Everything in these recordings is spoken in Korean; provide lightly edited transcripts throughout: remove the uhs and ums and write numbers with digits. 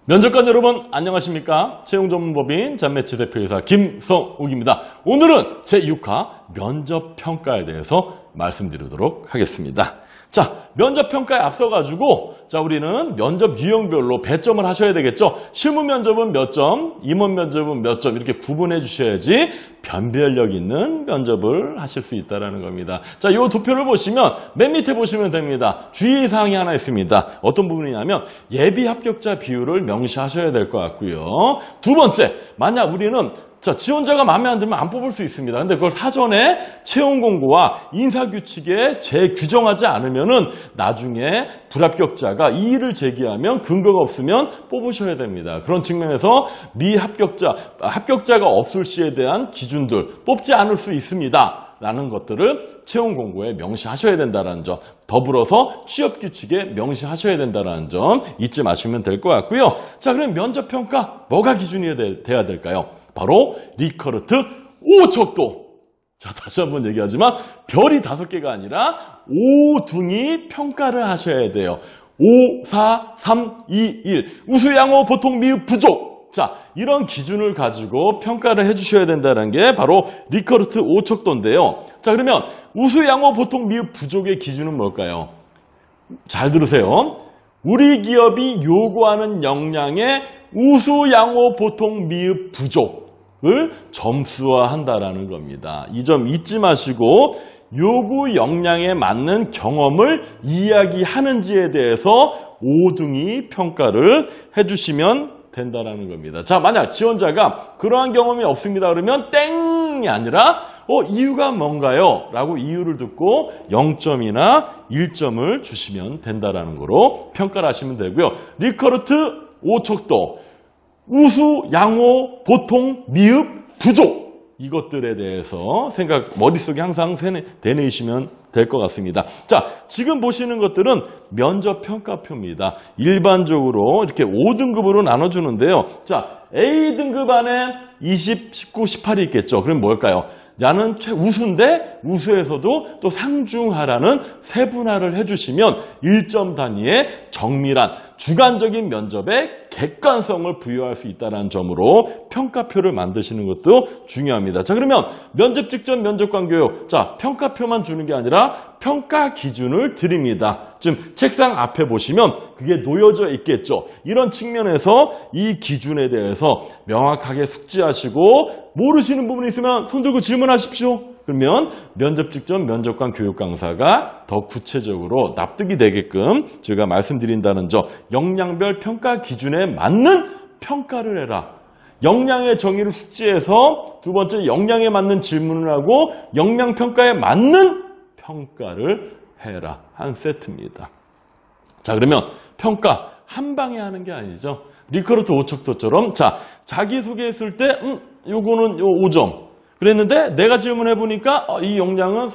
면접관 여러분 안녕하십니까? 채용전문법인 잔매치 대표이사 김성욱입니다. 오늘은 제6화 면접평가에 대해서 말씀드리도록 하겠습니다. 자, 면접평가에 앞서가지고 우리는 면접 유형별로 배점을 하셔야 되겠죠. 실무 면접은 몇 점, 임원 면접은 몇 점 이렇게 구분해 주셔야지 변별력 있는 면접을 하실 수 있다는 겁니다. 자, 이 도표를 보시면 맨 밑에 보시면 됩니다. 주의사항이 하나 있습니다. 어떤 부분이냐면 예비 합격자 비율을 명시하셔야 될 것 같고요. 두 번째, 만약 우리는 지원자가 마음에 안 들면 안 뽑을 수 있습니다. 근데 그걸 사전에 채용 공고와 인사규칙에 재규정하지 않으면은 나중에 불합격자가 이의를 제기하면 근거가 없으면 뽑으셔야 됩니다. 그런 측면에서 합격자가 없을 시에 대한 기준들 뽑지 않을 수 있습니다. 라는 것들을 채용 공고에 명시하셔야 된다는 점, 더불어서 취업 규칙에 명시하셔야 된다는 점 잊지 마시면 될 것 같고요. 자, 그럼 면접 평가 뭐가 기준이 돼야 될까요? 바로 리커르트 5척도. 자, 다시 한번 얘기하지만 별이 5개가 아니라 5등이 평가를 하셔야 돼요. 5, 4, 3, 2, 1. 우수, 양호, 보통, 미흡, 부족. 자, 이런 기준을 가지고 평가를 해주셔야 된다는 게 바로 리커르트 5척도인데요. 자, 그러면 우수, 양호, 보통, 미흡, 부족의 기준은 뭘까요? 잘 들으세요. 우리 기업이 요구하는 역량의 우수, 양호, 보통, 미흡, 부족을 점수화한다라는 겁니다. 이 점 잊지 마시고 요구 역량에 맞는 경험을 이야기하는지에 대해서 5등이 평가를 해주시면 된다라는 겁니다. 자, 만약 지원자가 그러한 경험이 없습니다. 그러면 땡이 아니라 이유가 뭔가요? 라고 이유를 듣고 0점이나 1점을 주시면 된다라는 거로 평가를 하시면 되고요. 리커르트 5척도 우수, 양호, 보통, 미흡, 부족 이것들에 대해서 머릿속에 항상 되뇌시면 될 것 같습니다. 자, 지금 보시는 것들은 면접 평가표입니다. 일반적으로 이렇게 5등급으로 나눠주는데요. 자, A등급 안에 20, 19, 18이 있겠죠. 그럼 뭘까요? 나는 최우수인데 우수에서도 또 상중하라는 세분화를 해주시면 1점 단위의 정밀한 주관적인 면접에 객관성을 부여할 수 있다는 점으로 평가표를 만드시는 것도 중요합니다. 자, 그러면 면접 직전 면접관 교육. 자, 평가표만 주는 게 아니라 평가 기준을 드립니다. 지금 책상 앞에 보시면 그게 놓여져 있겠죠. 이런 측면에서 이 기준에 대해서 명확하게 숙지하시고 모르시는 부분이 있으면 손 들고 질문하십시오. 그러면 면접 직전 면접관 교육 강사가 더 구체적으로 납득이 되게끔 제가 말씀드린다는 점, 역량별 평가 기준에 맞는 평가를 해라. 역량의 정의를 숙지해서 두 번째 역량에 맞는 질문을 하고 역량 평가에 맞는 평가를 해라. 한 세트입니다. 자, 그러면 평가 한 방에 하는 게 아니죠. 리커르트 5척도처럼 자기소개했을 때 요거는 5점. 그랬는데 내가 질문해보니까 이 역량은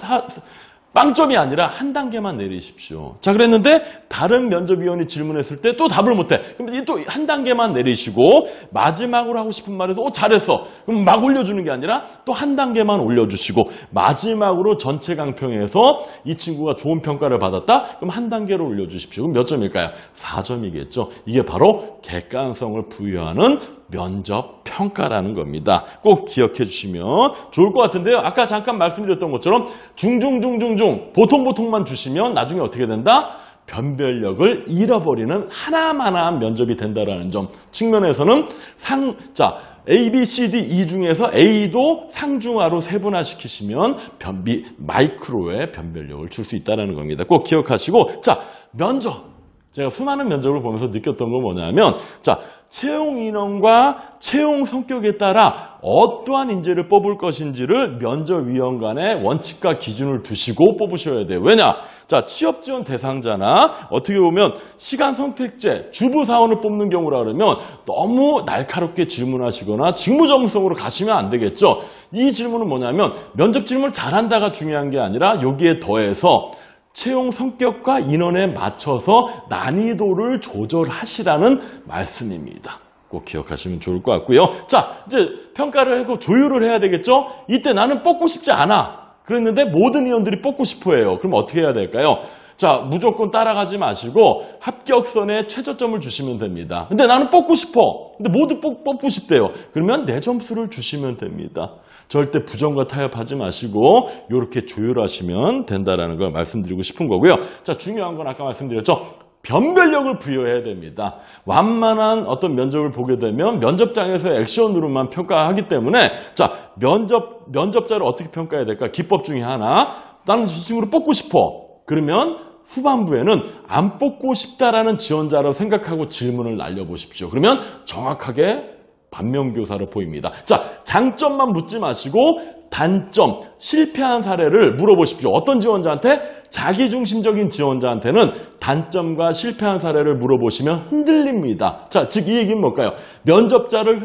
빵점이 아니라 한 단계만 내리십시오. 자, 그랬는데 다른 면접위원이 질문했을 때 또 답을 못해. 그럼 또 한 단계만 내리시고 마지막으로 하고 싶은 말에서 잘했어. 그럼 막 올려주는 게 아니라 또 한 단계만 올려주시고 마지막으로 전체 강평에서 이 친구가 좋은 평가를 받았다? 그럼 한 단계로 올려주십시오. 그럼 몇 점일까요? 4점이겠죠. 이게 바로 객관성을 부여하는 면접 평가라는 겁니다. 꼭 기억해 주시면 좋을 것 같은데요. 아까 잠깐 말씀드렸던 것처럼 중중중중중 보통만 주시면 나중에 어떻게 된다? 변별력을 잃어버리는 하나만한 면접이 된다는 점 측면에서는 A, B, C, D, E 중에서 A도 상중하로 세분화시키시면 마이크로의 변별력을 줄 수 있다는 겁니다. 꼭 기억하시고 면접. 제가 수많은 면접을 보면서 느꼈던 건 뭐냐면 채용 인원과 채용 성격에 따라 어떠한 인재를 뽑을 것인지를 면접위원 간의 원칙과 기준을 두시고 뽑으셔야 돼요. 왜냐? 취업 지원 대상자나 어떻게 보면 시간 선택제, 주부 사원을 뽑는 경우라 그러면 너무 날카롭게 질문하시거나 직무 전문성으로 가시면 안 되겠죠. 이 질문은 뭐냐면 면접 질문을 잘한다가 중요한 게 아니라 여기에 더해서 채용 성격과 인원에 맞춰서 난이도를 조절하시라는 말씀입니다. 꼭 기억하시면 좋을 것 같고요. 이제 평가를 하고 조율을 해야 되겠죠? 이때 나는 뽑고 싶지 않아. 그랬는데 모든 위원들이 뽑고 싶어 해요. 그럼 어떻게 해야 될까요? 자, 무조건 따라가지 마시고 합격선에 최저점을 주시면 됩니다. 근데 나는 뽑고 싶어. 근데 모두 뽑고 싶대요. 그러면 내 점수를 주시면 됩니다. 절대 부정과 타협하지 마시고 이렇게 조율하시면 된다는 걸 말씀드리고 싶은 거고요. 자, 중요한 건 아까 말씀드렸죠. 변별력을 부여해야 됩니다. 완만한 어떤 면접을 보게 되면 면접장에서 액션으로만 평가하기 때문에 자, 면접자를 어떻게 평가해야 될까? 기법 중에 하나. 나는 이 친구를 뽑고 싶어. 그러면 후반부에는 안 뽑고 싶다라는 지원자로 생각하고 질문을 날려보십시오. 그러면 정확하게 반면교사로 보입니다. 자, 장점만 묻지 마시고 단점, 실패한 사례를 물어보십시오. 어떤 지원자한테? 자기중심적인 지원자한테는 단점과 실패한 사례를 물어보시면 흔들립니다. 자, 즉 이 얘기는 뭘까요? 면접자를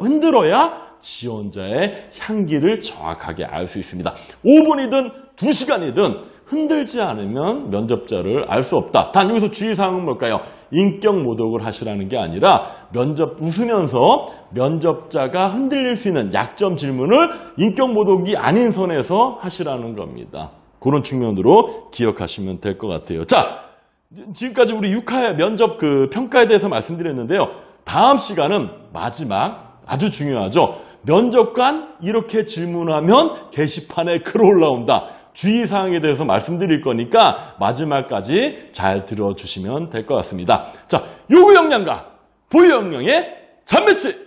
흔들어야 지원자의 향기를 정확하게 알 수 있습니다. 5분이든 2시간이든 흔들지 않으면 면접자를 알 수 없다. 단 여기서 주의사항은 뭘까요? 인격 모독을 하시라는 게 아니라 면접 웃으면서 면접자가 흔들릴 수 있는 약점 질문을 인격 모독이 아닌 선에서 하시라는 겁니다. 그런 측면으로 기억하시면 될 것 같아요. 자, 지금까지 우리 6화 면접 평가에 대해서 말씀드렸는데요. 다음 시간은 마지막 아주 중요하죠. 면접관 이렇게 질문하면 게시판에 글 올라온다. 주의사항에 대해서 말씀드릴 거니까 마지막까지 잘 들어주시면 될 것 같습니다. 자, 요구 역량과 보유 역량의 잔매치!